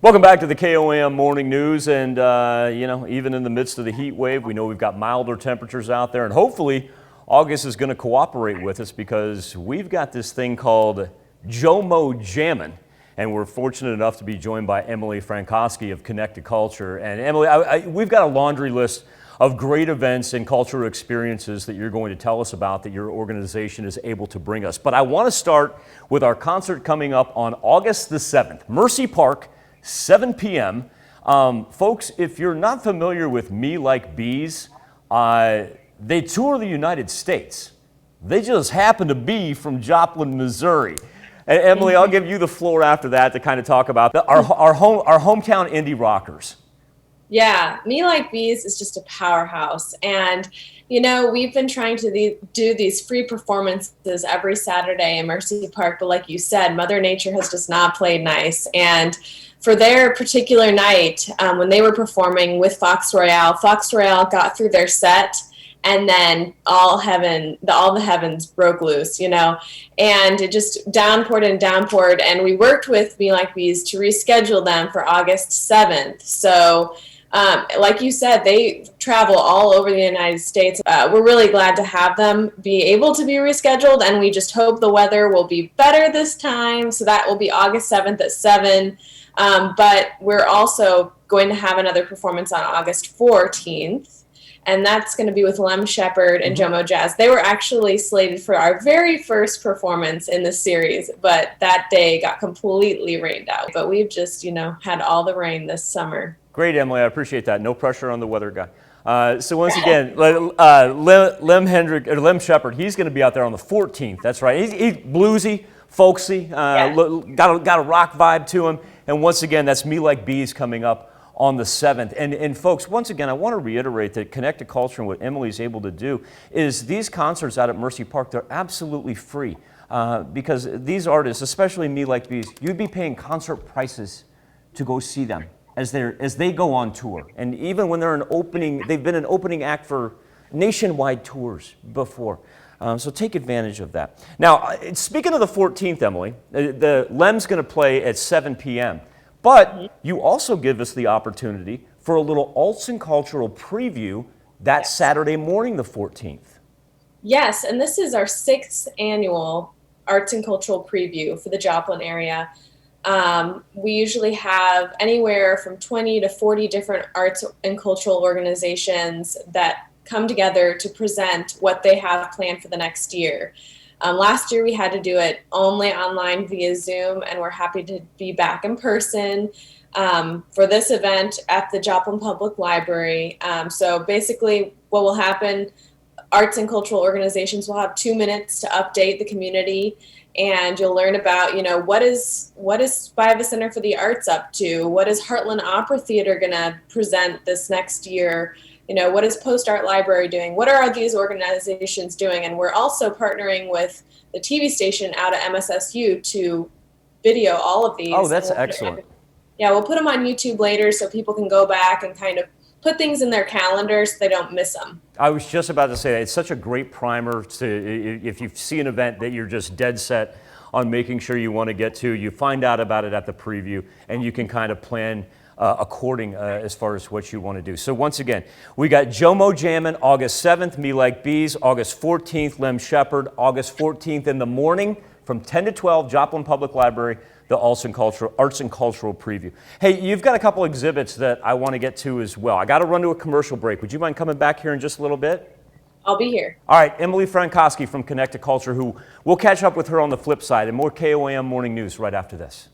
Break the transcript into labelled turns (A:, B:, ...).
A: Welcome back to the KOAM Morning News, and even in the midst of the heat wave, we know we've got milder temperatures out there, and hopefully August is going to cooperate with us because we've got this thing called JOMO Jammin', and we're fortunate enough to be joined by Emily Frankowski of Connect2Culture. And Emily, we've got a laundry list of great events and cultural experiences that you're going to tell us about that your organization is able to bring us. But I want to start with our concert coming up on August the 7th, Mercy Park, 7 p.m. Folks, if you're not familiar with Me Like Bees, they tour the United States. They just happen to be from Joplin, Missouri. And Emily, I'll give you the floor after that to kind of talk about our hometown indie rockers.
B: Yeah, Me Like Bees is just a powerhouse. And, we've been trying to do these free performances every Saturday in Mercy Park. But like you said, Mother Nature has just not played nice. And for their particular night, when they were performing with Fox Royale got through their set, and then all the heavens broke loose, and it just downpoured and downpoured. And we worked with Me Like Bees to reschedule them for August 7th. So, like you said, they travel all over the United States. We're really glad to have them be able to be rescheduled, and we just hope the weather will be better this time. So that will be August 7th at 7. But we're also going to have another performance on August 14th, and that's going to be with Lem Hendrick and JOMO Jazz. They were actually slated for our very first performance in the series, but that day got completely rained out. But we've just, had all the rain this summer.
A: Great, Emily. I appreciate that. No pressure on the weather guy. So once again, Lem Hendrick or Lem Hendrick, he's going to be out there on the 14th. That's right. He's bluesy, folksy, got a rock vibe to him. And once again, that's Me Like Bees coming up on the 7th. And folks, once again, I want to reiterate that Connect2Culture and what Emily's able to do is these concerts out at Mercy Park, they're absolutely free because these artists, especially Me Like Bees, you'd be paying concert prices to go see them as they go on tour. And even when they've been an opening act for nationwide tours before. So take advantage of that. Now, speaking of the 14th, Emily, the Lem's going to play at 7 p.m., but you also give us the opportunity for a little arts and cultural preview that Saturday morning, the 14th.
B: Yes, and this is our 6th annual arts and cultural preview for the Joplin area. We usually have anywhere from 20 to 40 different arts and cultural organizations that come together to present what they have planned for the next year. Last year we had to do it only online via Zoom, and we're happy to be back in person for this event at the Joplin Public Library. So basically what will happen, arts and cultural organizations will have 2 minutes to update the community, and you'll learn about, what is Spiva Center for the Arts up to? What is Heartland Opera Theater going to present this next year? What is Post Art Library doing? What are these organizations doing? And we're also partnering with the TV station out at MSSU to video all of these.
A: Oh, that's excellent.
B: We'll put them on YouTube later so people can go back and kind of put things in their calendar so they don't miss them.
A: I was just about to say that. It's such a great primer if you see an event that you're just dead set on making sure you want to get to, you find out about it at the preview, and you can kind of plan according as far as what you want to do. So once again, we got JOMO Jammin' August 7th, Me Like Bees, August 14th, Lem Hendrick, August 14th in the morning from 10 to 12, Joplin Public Library, the arts and cultural preview. Hey, you've got a couple exhibits that I want to get to as well. I got to run to a commercial break. Would you mind coming back here in just a little bit?
B: I'll be here.
A: All right, Emily Frankowski from Connect2Culture, who we'll catch up with her on the flip side, and more KOAM Morning News right after this.